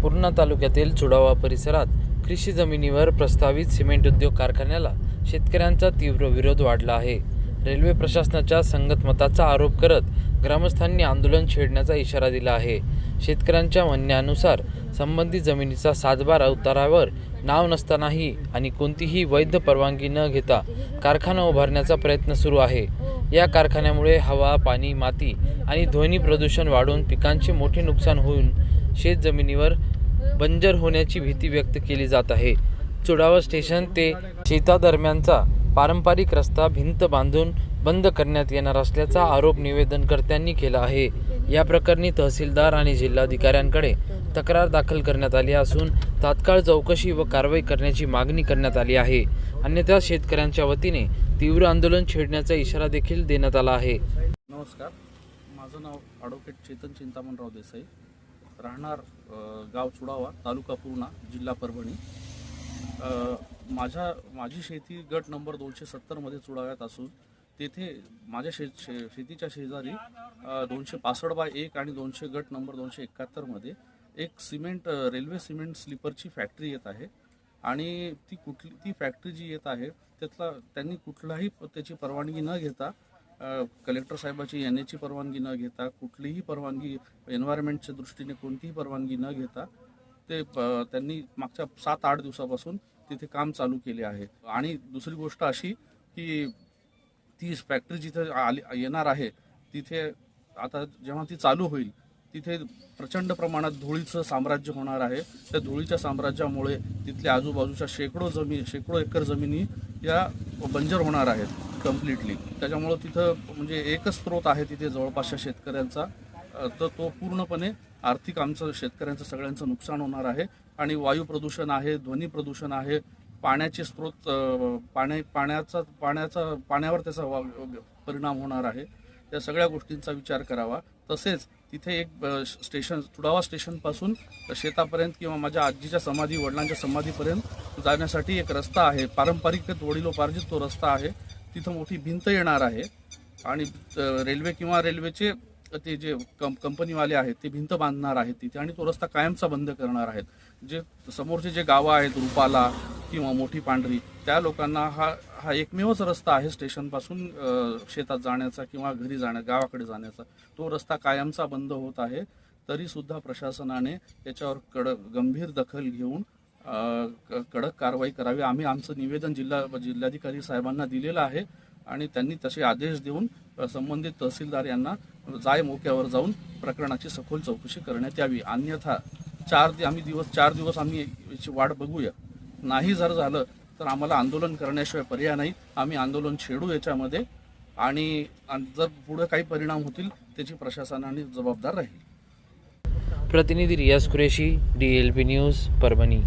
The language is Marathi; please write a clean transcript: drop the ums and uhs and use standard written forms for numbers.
पूर्णा तालुक्यातील चुडावा परिसरात कृषी जमिनीवर प्रस्तावित सिमेंट उद्योग कारखान्याला शेतकऱ्यांचा तीव्र विरोध वाढला आहे। रेल्वे प्रशासनाच्या संगतमताचा आरोप करत ग्रामस्थांनी आंदोलन छेडण्याचा इशारा दिला आहे। शेतकऱ्यांच्या म्हणण्यानुसार संबंधित जमिनीचा सातबारा उतारावर नाव नसतानाही आणि कोणतीही वैध परवानगी न घेता कारखाना उभारण्याचा प्रयत्न सुरू आहे। या कारखान्यामुळे हवा, पाणी, माती आणि ध्वनी प्रदूषण वाढून पिकांचे मोठे नुकसान होऊन शेत जमिनीवर बंजर होण्याची भीती व्यक्त केली जात आहे। चुडावा स्टेशन ते शेतादरम्यानचा पारंपरिक रस्ता भिंत बांधून बंद करण्यात येणार असल्याचा आरोप निवेदनकर्त्यांनी केला आहे। या प्रकरणी तहसीलदार आणि जिल्हाधिकाऱ्यांकडे तक्रार दाखल करण्यात आली असून तात्काळ चौकशी व कारवाई करण्याची मागणी करण्यात आली आहे। अन्यथा शेतकऱ्यांच्या वतीने तीव्र आंदोलन छेडण्याचा इशारा देखील देण्यात आला आहे। नमस्कार, माझं नाव ॲडव्होकेट चेतन चिंतामणराव देसाई, राहणार गाव चुडावा, तालुका पूर्णा, जिल्हा परभणी। माझी शेती गट नंबर 270 मध्ये चुडाव्यात असून तेथे माझ्या शेतीच्या शेजारी 265/1 आणि 200 गट नंबर 271 मध्ये एक रेल्वे सिमेंट स्लीपरची फॅक्टरी येत आहे आणि ती फॅक्टरी जी येत आहे त्यांनी कुठलाही त्याची परवानगी न घेता, कलेक्टर साहेबाची येण्याची परवानगी न घेता, कुठलीही परवानगी एन्व्हायरमेंटच्या दृष्टीने कोणतीही परवानगी न घेता त्यांनी मागच्या 7-8 दिवसापासून तिथे काम चालू केले आहे। आणि दुसरी गोष्ट अशी की ती फॅक्टरी जिथे येणार आहे तिथे आता जेव्हा ती चालू होईल तिथे प्रचंड प्रमाणात धुळीचं साम्राज्य होणार आहे। त्या धुळीच्या साम्राज्यामुळे तिथल्या आजूबाजूच्या शेकडो एकर जमिनी या बंजर होणार आहेत कम्प्लिटली। त्याच्यामुळं तिथं म्हणजे एकच स्रोत आहे तिथे जवळपासच्या शेतकऱ्यांचा, तर तो पूर्णपणे आर्थिक आमचं शेतकऱ्यांचं सगळ्यांचं नुकसान होणार आहे। आणि वायू प्रदूषण आहे, ध्वनी प्रदूषण आहे, पाण्याचे स्रोत, पाण्यावर त्याचा परिणाम होणार आहे। या सगळ्या गोष्टींचा विचार करावा। तसेच तिथे एक चुडावा स्टेशनपासून शेतापर्यंत किंवा माझ्या आजीच्या समाधी, वडिलांच्या समाधीपर्यंत जाण्यासाठी एक रस्ता आहे, पारंपरिक वडिलोपार्जित तो रस्ता आहे। तिथं मोठी भिंत येणार आहे आणि रेल्वेचे ते जे कंपनीवाले आहेत ते भिंत बांधणार आहेत तिथे आणि तो रस्ता कायमचा बंद करणार आहेत। जे समोरचे जे गावं आहेत, रुपाला किंवा मोठी पांढरी, त्या लोकांना हा एकमेवच रस्ता आहे स्टेशनपासून शेतात जाण्याचा किंवा घरी गावाकडे जाण्याचा। तो रस्ता कायमचा बंद होत आहे। तरी सुद्धा प्रशासनाने याच्यावर गंभीर दखल घेऊन कडक कारवाई करावी। आम्ही आमचं निवेदन जिल्हाधिकारी साहेबांना दिलेलं आहे आणि त्यांनी तसे आदेश देऊन संबंधित तहसीलदार यांना मोक्यावर जाऊन प्रकरणाची सखोल चौकशी करण्यात यावी। अन्यथा 4 दिवस आम्ही याची वाट बघूया। नाही जर झालं तर आम्हाला आंदोलन करण्याशिवाय पर्याय नाही। आम्ही आंदोलन छेडू याच्यामध्ये आणि जर पुढे काही परिणाम होतील त्याची प्रशासनाने जबाबदार राहील। प्रतिनिधी रियाज कुरेशी, DLP न्यूज, परभणी।